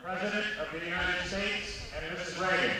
President of the United States and Mrs. Reagan.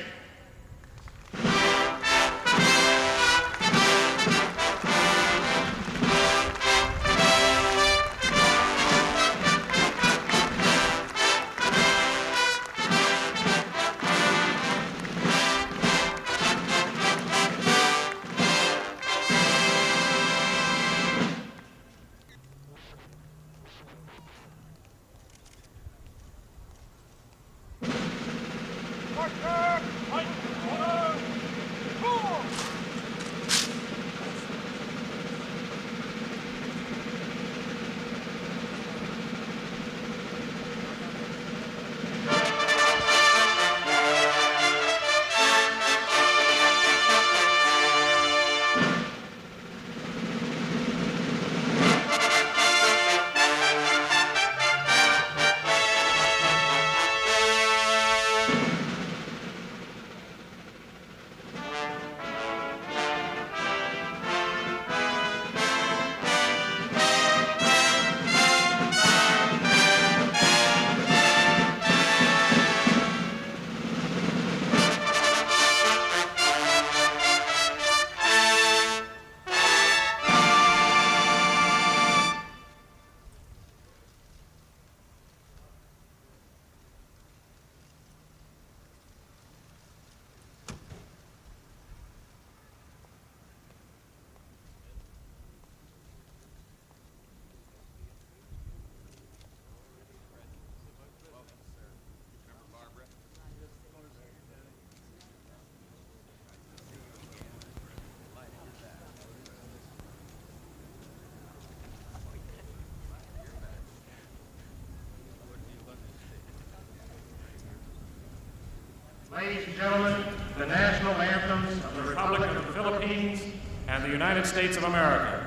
Ladies and gentlemen, the national anthems of the Republic of the Philippines and the United States of America.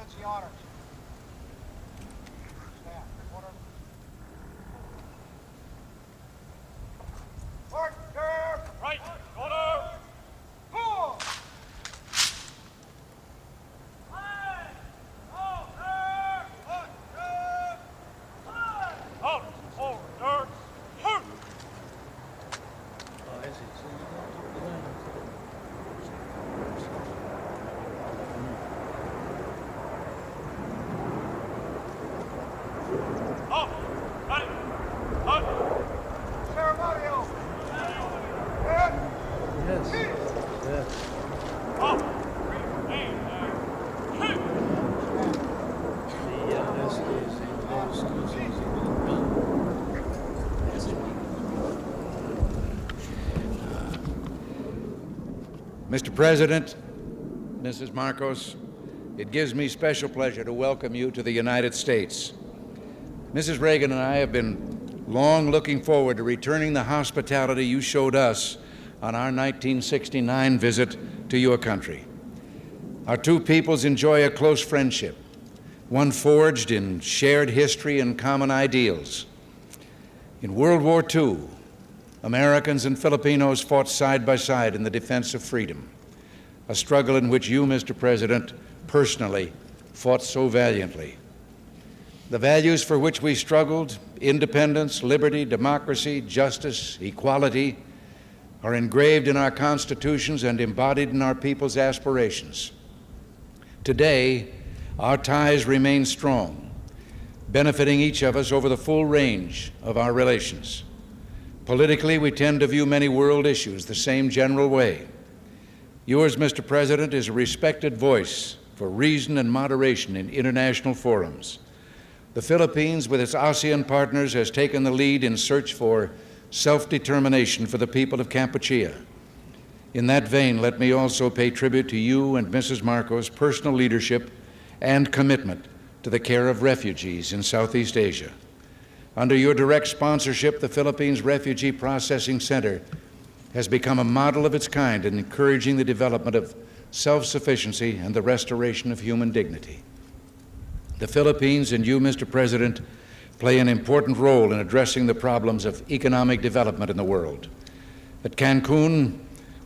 That's the honors. Stand. Order. Order. Right. Order. Four. Out. Order. Halt. Out. Right. Out. Ceremonial. Yes. Yes. Out. Remain there. Shoot. Mr. President, Mrs. Marcos, it gives me special pleasure to welcome you to the United States. Mrs. Reagan and I have been long looking forward to returning the hospitality you showed us on our 1969 visit to your country. Our two peoples enjoy a close friendship, one forged in shared history and common ideals. In World War II, Americans and Filipinos fought side by side in the defense of freedom, a struggle in which you, Mr. President, personally fought so valiantly. The values for which we struggled, independence, liberty, democracy, justice, equality, are engraved in our constitutions and embodied in our people's aspirations. Today, our ties remain strong, benefiting each of us over the full range of our relations. Politically, we tend to view many world issues the same general way. Yours, Mr. President, is a respected voice for reason and moderation in international forums. The Philippines, with its ASEAN partners, has taken the lead in search for self-determination for the people of Kampuchea. In that vein, let me also pay tribute to you and Mrs. Marcos' personal leadership and commitment to the care of refugees in Southeast Asia. Under your direct sponsorship, the Philippines Refugee Processing Center has become a model of its kind in encouraging the development of self-sufficiency and the restoration of human dignity. The Philippines and you, Mr. President, play an important role in addressing the problems of economic development in the world. At Cancun,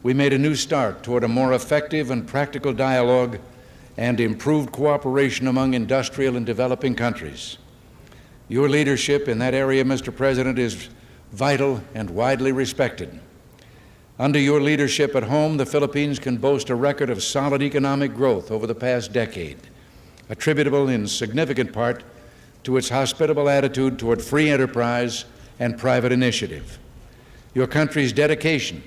we made a new start toward a more effective and practical dialogue and improved cooperation among industrial and developing countries. Your leadership in that area, Mr. President, is vital and widely respected. Under your leadership at home, the Philippines can boast a record of solid economic growth over the past decade, attributable in significant part to its hospitable attitude toward free enterprise and private initiative. Your country's dedication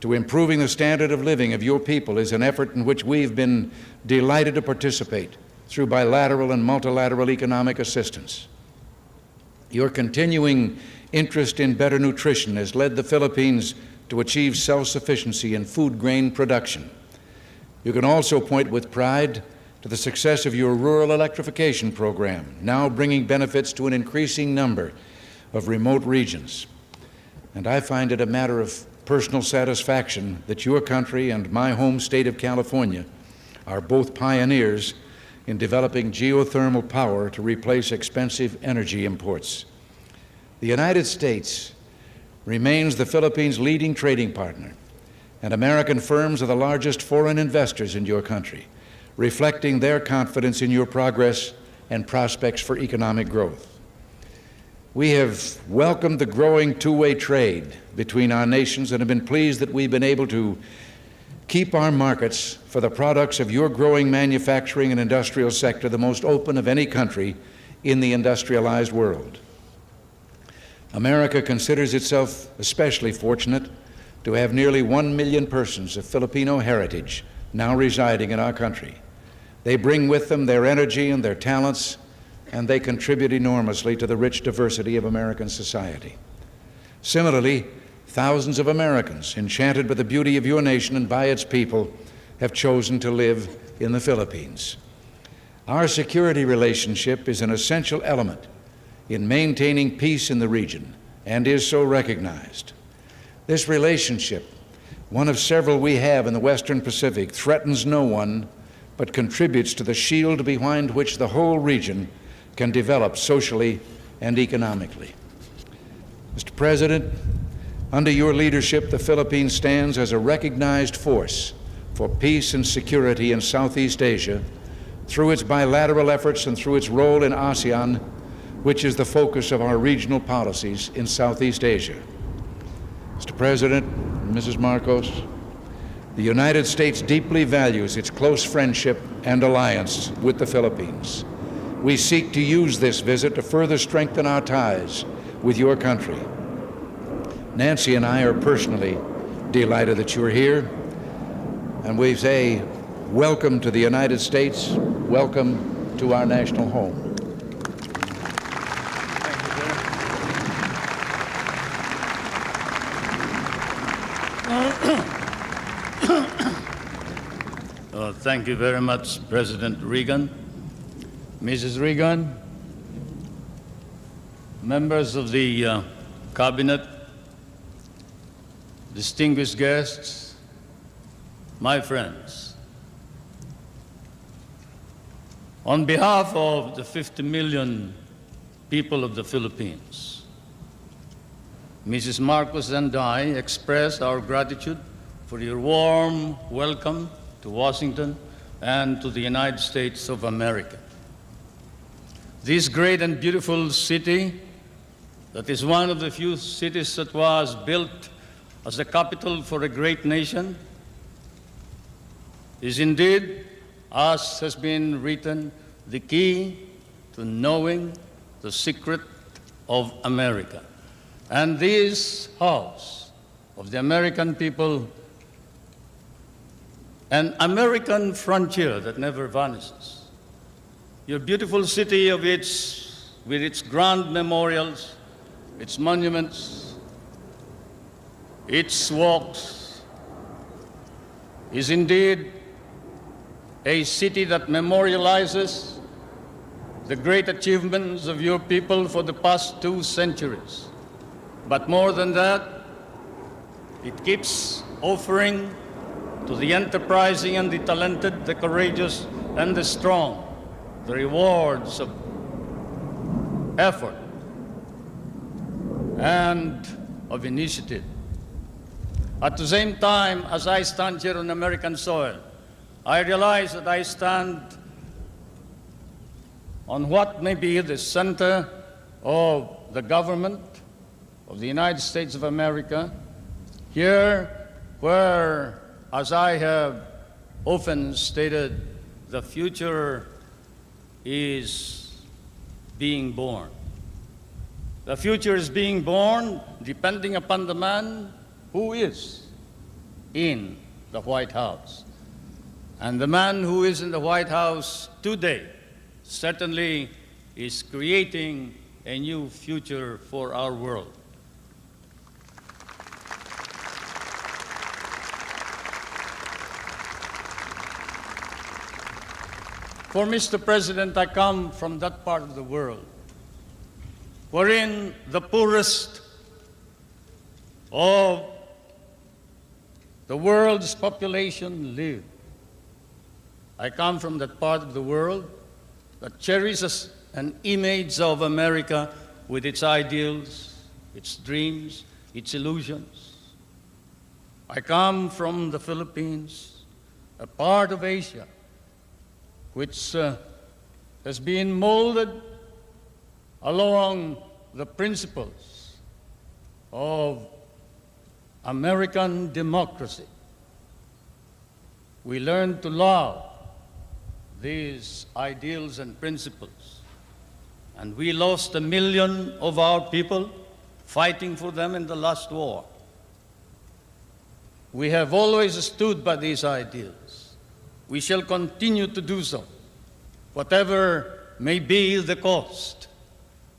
to improving the standard of living of your people is an effort in which we've been delighted to participate through bilateral and multilateral economic assistance. Your continuing interest in better nutrition has led the Philippines to achieve self-sufficiency in food grain production. You can also point with pride to the success of your rural electrification program, now bringing benefits to an increasing number of remote regions. And I find it a matter of personal satisfaction that your country and my home state of California are both pioneers in developing geothermal power to replace expensive energy imports. The United States remains the Philippines' leading trading partner, and American firms are the largest foreign investors in your country, reflecting their confidence in your progress and prospects for economic growth. We have welcomed the growing two-way trade between our nations and have been pleased that we've been able to keep our markets for the products of your growing manufacturing and industrial sector the most open of any country in the industrialized world. America considers itself especially fortunate to have nearly 1 million persons of Filipino heritage now residing in our country. They bring with them their energy and their talents, and they contribute enormously to the rich diversity of American society. Similarly, thousands of Americans, enchanted by the beauty of your nation and by its people, have chosen to live in the Philippines. Our security relationship is an essential element in maintaining peace in the region and is so recognized. This relationship, one of several we have in the Western Pacific, threatens no one but contributes to the shield behind which the whole region can develop socially and economically. Mr. President, under your leadership, the Philippines stands as a recognized force for peace and security in Southeast Asia through its bilateral efforts and through its role in ASEAN, which is the focus of our regional policies in Southeast Asia. Mr. President, Mrs. Marcos, the United States deeply values its close friendship and alliance with the Philippines. We seek to use this visit to further strengthen our ties with your country. Nancy and I are personally delighted that you're here, and we say welcome to the United States, welcome to our national home. Thank you very much, President.Raegan. Mrs. Reagan, members of the Cabinet, distinguished guests, my friends. On behalf of the 50 million people of the Philippines, Mrs. Marcos and I express our gratitude for your warm welcome to Washington and to the United States of America. This great and beautiful city, that is one of the few cities that was built as the capital for a great nation, is indeed, as has been written, the key to knowing the secret of America. And this house of the American people, an American frontier that never vanishes. Your beautiful city with its grand memorials, its monuments, its walks, is indeed a city that memorializes the great achievements of your people for the past 2 centuries. But more than that, it keeps offering to the enterprising and the talented, the courageous and the strong, the rewards of effort and of initiative. At the same time, as I stand here on American soil, I realize that I stand on what may be the center of the government of the United States of America, here where, as I have often stated, the future is being born. The future is being born depending upon the man who is in the White House. And the man who is in the White House today certainly is creating a new future for our world. For Mr. President, I come from that part of the world wherein the poorest of the world's population live. I come from that part of the world that cherishes an image of America with its ideals, its dreams, its illusions. I come from the Philippines, a part of Asia, which has been molded along the principles of American democracy. We learned to love these ideals and principles, and we lost 1 million of our people fighting for them in the last war. We have always stood by these ideals. We shall continue to do so, whatever may be the cost,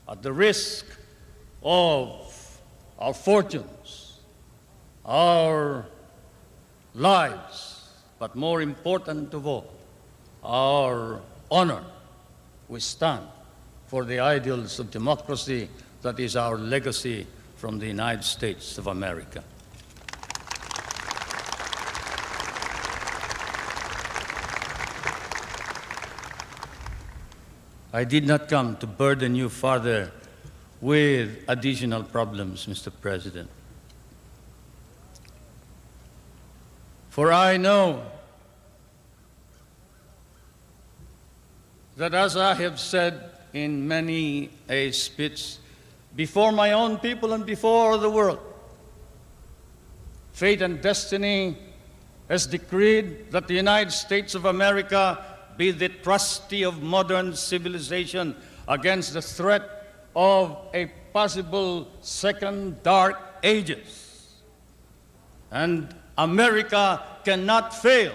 at the risk of our fortunes, our lives, but more important of all, our honor. We stand for the ideals of democracy that is our legacy from the United States of America. I did not come to burden you further with additional problems, Mr. President. For I know that, as I have said in many a speech before my own people and before the world, fate and destiny has decreed that the United States of America be the trustee of modern civilization against the threat of a possible second dark ages. And America cannot fail.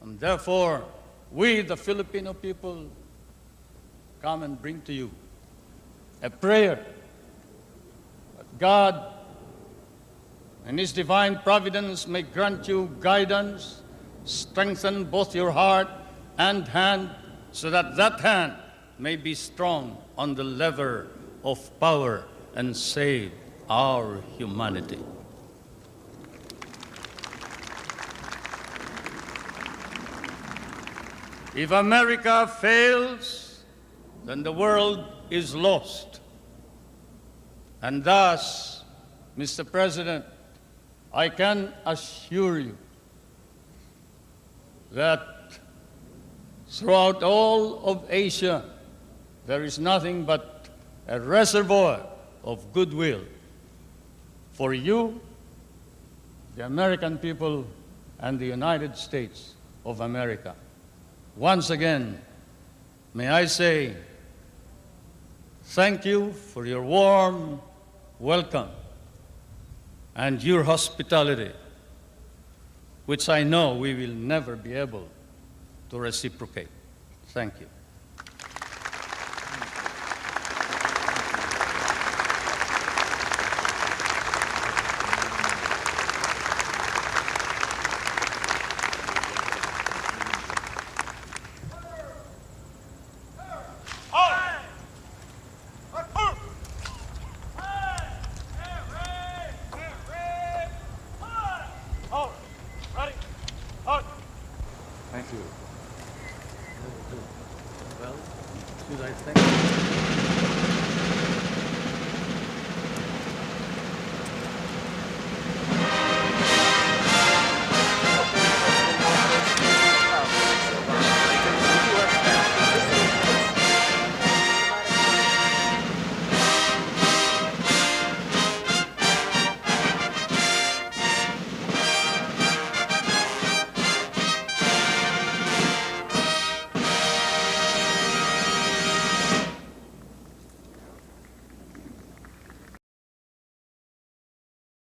And therefore, we, the Filipino people, come and bring to you a prayer that God and His divine providence may grant you guidance, strengthen both your heart and hand, so that that hand may be strong on the lever of power and save our humanity. If America fails, then the world is lost. And thus, Mr. President, I can assure you that throughout all of Asia, there is nothing but a reservoir of goodwill for you, the American people, and the United States of America. Once again, may I say thank you for your warm welcome and your hospitality, which I know we will never be able to reciprocate. Thank you. Thank you. Well, should I thank you?